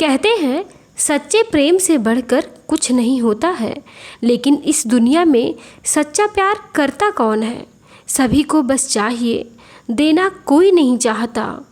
कहते हैं सच्चे प्रेम से बढ़कर कुछ नहीं होता है, लेकिन इस दुनिया में सच्चा प्यार करता कौन है। सभी को बस चाहिए, देना कोई नहीं चाहता।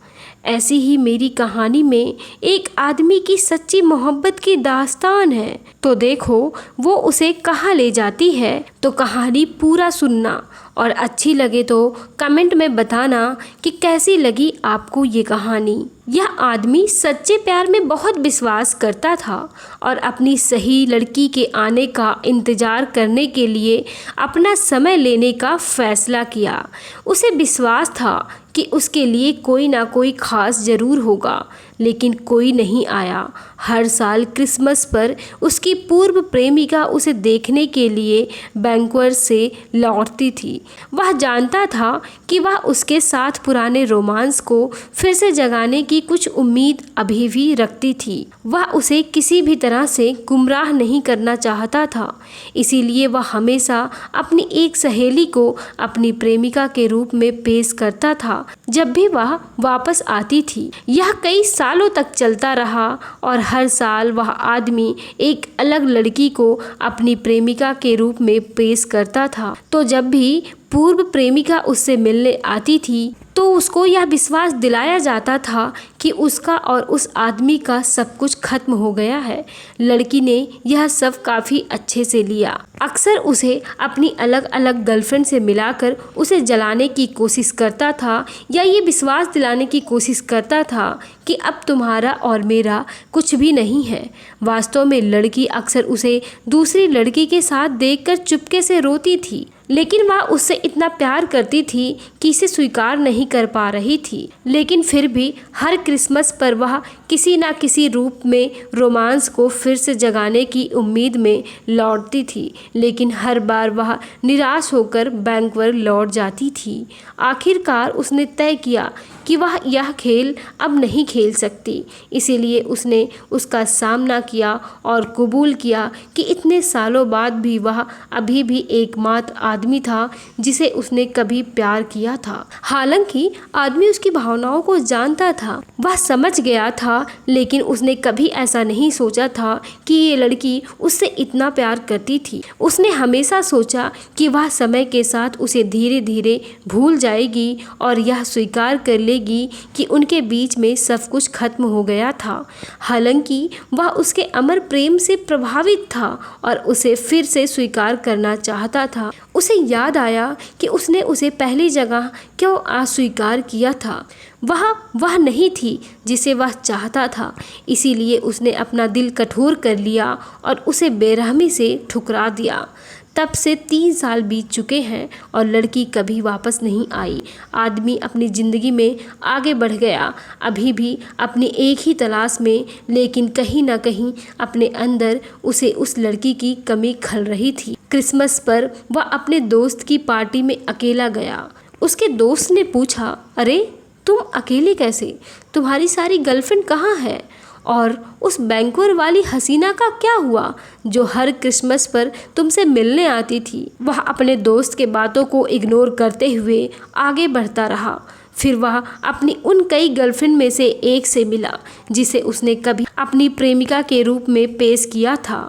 ऐसी ही मेरी कहानी में एक आदमी की सच्ची मोहब्बत की दास्तान है। तो देखो वो उसे कहाँ ले जाती है। तो कहानी पूरा सुनना और अच्छी लगे तो कमेंट में बताना कि कैसी लगी आपको ये कहानी। यह आदमी सच्चे प्यार में बहुत विश्वास करता था और अपनी सही लड़की के आने का इंतज़ार करने के लिए अपना समय लेने का फैसला किया। उसे विश्वास था कि उसके लिए कोई ना कोई खास ज़रूर होगा, लेकिन कोई नहीं आया। हर साल क्रिसमस पर उसकी पूर्व प्रेमिका उसे देखने के लिए बैंक्वेट से लौटती थी। वह जानता था कि वह उसके साथ पुराने रोमांस को फिर से जगाने की कुछ उम्मीद अभी भी रखती थी। वह उसे किसी भी तरह से गुमराह नहीं करना चाहता था, इसीलिए वह हमेशा अपनी एक सहेली को अपनी प्रेमिका के रूप में पेश करता था जब भी वह वापस आती थी। यह कई सालों तक चलता रहा और हर साल वह आदमी एक अलग लड़की को अपनी प्रेमिका के रूप में पेश करता था। तो जब भी पूर्व प्रेमिका उससे मिलने आती थी तो उसको यह विश्वास दिलाया जाता था कि उसका और उस आदमी का सब कुछ खत्म हो गया है। लड़की ने यह सब काफ़ी अच्छे से लिया। अक्सर उसे अपनी अलग अलग गर्लफ्रेंड से मिलाकर उसे जलाने की कोशिश करता था या ये विश्वास दिलाने की कोशिश करता था कि अब तुम्हारा और मेरा कुछ भी नहीं है। वास्तव में लड़की अक्सर उसे दूसरी लड़की के साथ देखकर चुपके से रोती थी, लेकिन वह उससे इतना प्यार करती थी कि इसे स्वीकार नहीं कर पा रही थी। लेकिन फिर भी हर क्रिसमस पर वह किसी न किसी रूप में रोमांस को फिर से जगाने की उम्मीद में लौटती थी, लेकिन हर बार वह निराश होकर बैंक्वेट लौट जाती थी। आखिरकार उसने तय किया कि वह यह खेल अब नहीं खेल सकती, इसीलिए उसने उसका सामना किया और कबूल किया कि इतने सालों बाद भी वह अभी भी एकमात्र आदमी था जिसे उसने कभी प्यार किया था। हालांकि आदमी उसकी भावनाओं को जानता था, वह समझ गया था, लेकिन उसने कभी ऐसा नहीं सोचा था कि ये लड़की उससे इतना प्यार करती थी। उसने हमेशा सोचा कि वह समय के साथ उसे धीरे धीरे भूल जाएगी और यह स्वीकार कर लेगी कि उनके बीच में सब कुछ खत्म हो गया था। हालांकि वह उसके अमर प्रेम से प्रभावित था और उसे फिर से स्वीकार करना चाहता था। उसे याद आया कि उसने उसे पहली जगह क्यों अस्वीकार किया था। वह नहीं थी जिसे वह चाहता था, इसीलिए उसने अपना दिल कठोर कर लिया और उसे बेरहमी से ठुकरा दिया। तब से 3 साल बीत चुके हैं और लड़की कभी वापस नहीं आई। आदमी अपनी ज़िंदगी में आगे बढ़ गया, अभी भी अपनी एक ही तलाश में, लेकिन कहीं ना कहीं अपने अंदर उसे उस लड़की की कमी खल रही थी। क्रिसमस पर वह अपने दोस्त की पार्टी में अकेला गया। उसके दोस्त ने पूछा, अरे तुम अकेले कैसे? तुम्हारी सारी गर्लफ्रेंड कहाँ है? और उस बैंक्वेट वाली हसीना का क्या हुआ जो हर क्रिसमस पर तुमसे मिलने आती थी? वह अपने दोस्त के बातों को इग्नोर करते हुए आगे बढ़ता रहा। फिर वह अपनी उन कई गर्लफ्रेंड में से एक से मिला जिसे उसने कभी अपनी प्रेमिका के रूप में पेश किया था।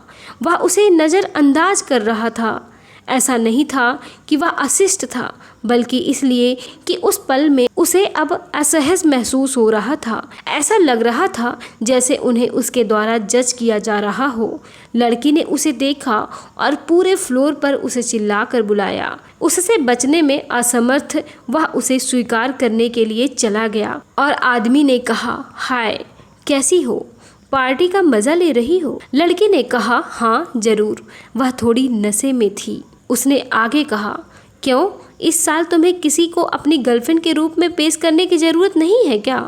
वह उसे नज़रअंदाज कर रहा था। ऐसा नहीं था कि वह अशिष्ट था, बल्कि इसलिए कि उस पल में उसे अब असहज महसूस हो रहा था। ऐसा लग रहा था जैसे उन्हें उसके द्वारा जज किया जा रहा हो। लड़की ने उसे देखा और पूरे फ्लोर पर उसे चिल्लाकर बुलाया। उससे बचने में असमर्थ वह उसे स्वीकार करने के लिए चला गया और आदमी ने कहा, हाय कैसी हो? पार्टी का मज़ा ले रही हो? लड़की ने कहा, हाँ ज़रूर। वह थोड़ी नशे में थी। उसने आगे कहा, क्यों? इस साल तुम्हें किसी को अपनी गर्लफ्रेंड के रूप में पेश करने की ज़रूरत नहीं है क्या?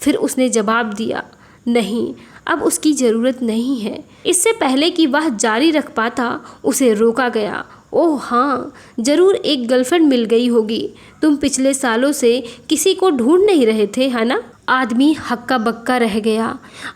फिर उसने जवाब दिया, नहीं, अब उसकी ज़रूरत नहीं है। इससे पहले कि वह जारी रख पाता उसे रोका गया। ओह हाँ, ज़रूर एक गर्लफ्रेंड मिल गई होगी। तुम पिछले सालों से किसी को ढूंढ नहीं रहे थे, है ना? आदमी हक्का बक्का रह गया।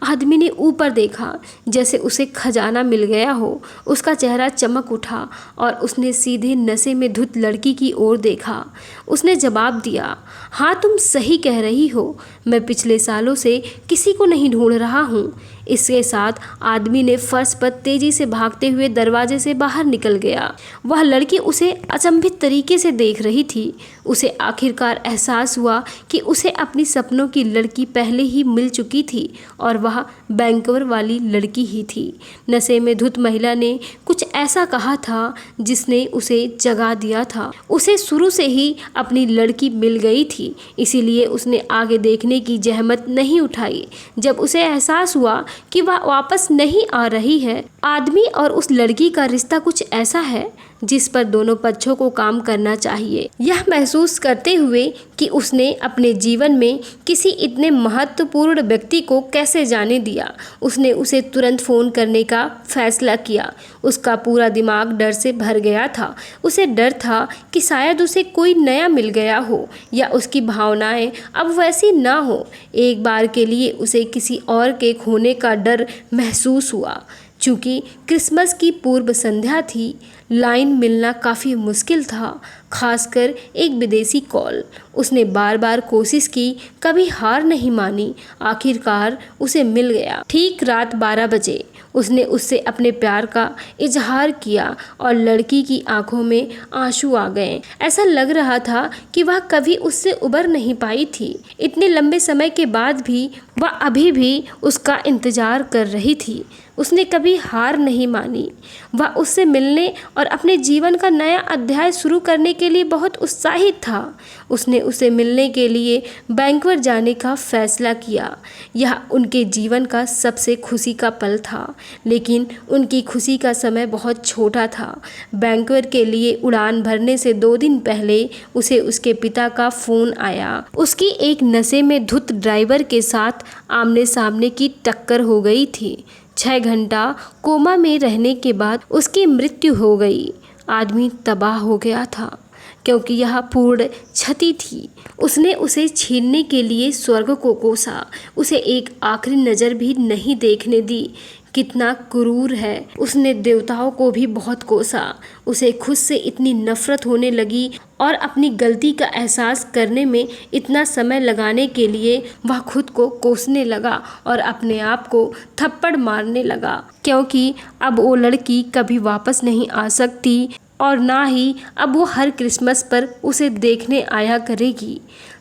आदमी ने ऊपर देखा जैसे उसे खजाना मिल गया हो। उसका चेहरा चमक उठा और उसने सीधे नशे में धुत लड़की की ओर देखा। उसने जवाब दिया, हाँ तुम सही कह रही हो, मैं पिछले सालों से किसी को नहीं ढूंढ रहा हूँ। इसके साथ आदमी ने फर्श पर तेजी से भागते हुए दरवाजे से बाहर निकल गया। वह लड़की उसे अचंभित तरीके से देख रही थी। उसे आखिरकार एहसास हुआ कि उसे अपनी सपनों की लड़की पहले ही मिल चुकी थी और वह बैंकवर वाली लड़की ही थी। नशे में धुत महिला ने कुछ ऐसा कहा था जिसने उसे जगा दिया था। उसे शुरू से ही अपनी लड़की मिल गई थी, इसीलिए उसने आगे देखने की जहमत नहीं उठाई। जब उसे एहसास हुआ कि वह वापस नहीं आ रही है, आदमी और उस लड़की का रिश्ता कुछ ऐसा है जिस पर दोनों पक्षों को काम करना चाहिए। यह महसूस करते हुए कि उसने अपने जीवन में किसी इतने महत्वपूर्ण व्यक्ति को कैसे जाने दिया, उसने उसे तुरंत फ़ोन करने का फैसला किया। उसका पूरा दिमाग डर से भर गया था। उसे डर था कि शायद उसे कोई नया मिल गया हो या उसकी भावनाएं अब वैसी ना हो। एक बार के लिए उसे किसी और के खोने का डर महसूस हुआ। चूँकि क्रिसमस की पूर्व संध्या थी, लाइन मिलना काफ़ी मुश्किल था, खासकर एक विदेशी कॉल। उसने बार बार कोशिश की, कभी हार नहीं मानी। आखिरकार उसे मिल गया। ठीक रात 12 बजे उसने उससे अपने प्यार का इजहार किया और लड़की की आंखों में आंसू आ गए। ऐसा लग रहा था कि वह कभी उससे उबर नहीं पाई थी। इतने लंबे समय के बाद भी वह अभी भी उसका इंतज़ार कर रही थी। उसने कभी हार नहीं मानी। वह उससे मिलने और अपने जीवन का नया अध्याय शुरू करने के लिए बहुत उत्साहित था। उसने उसे मिलने के लिए बैंकवर जाने का फैसला किया। यह उनके जीवन का सबसे खुशी का पल था, लेकिन उनकी खुशी का समय बहुत छोटा था। बैंकवर के लिए उड़ान भरने से 2 दिन पहले उसे उसके पिता का फ़ोन आया। उसकी एक नशे में धुत ड्राइवर के साथ आमने सामने की टक्कर हो गई थी। 6 घंटा कोमा में रहने के बाद उसकी मृत्यु हो गई। आदमी तबाह हो गया था, क्योंकि यह पूर्ण क्षति थी। उसने उसे छीनने के लिए स्वर्ग को कोसा, उसे एक आखिरी नज़र भी नहीं देखने दी। कितना क्रूर है। उसने देवताओं को भी बहुत कोसा। उसे खुद से इतनी नफरत होने लगी और अपनी गलती का एहसास करने में इतना समय लगाने के लिए वह खुद को कोसने लगा और अपने आप को थप्पड़ मारने लगा, क्योंकि अब वो लड़की कभी वापस नहीं आ सकती और ना ही अब वो हर क्रिसमस पर उसे देखने आया करेगी।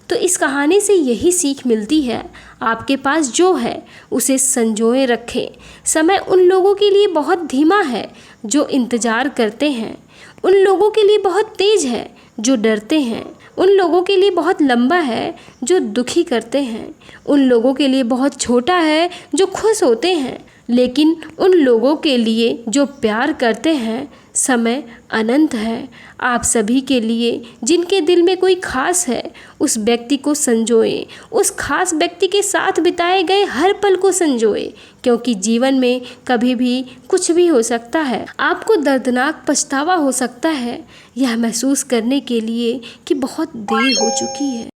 तो इस कहानी से यही सीख मिलती है, आपके पास जो है उसे संजोए रखें। समय उन लोगों के लिए बहुत धीमा है जो इंतज़ार करते हैं, उन लोगों के लिए बहुत तेज़ है जो डरते हैं, उन लोगों के लिए बहुत लंबा है जो दुखी करते हैं, उन लोगों के लिए बहुत छोटा है जो खुश होते हैं, लेकिन उन लोगों के लिए जो प्यार करते हैं समय अनंत है। आप सभी के लिए जिनके दिल में कोई खास है, उस व्यक्ति को संजोए, उस खास व्यक्ति के साथ बिताए गए हर पल को संजोए, क्योंकि जीवन में कभी भी कुछ भी हो सकता है। आपको दर्दनाक पछतावा हो सकता है यह महसूस करने के लिए कि बहुत देर हो चुकी है।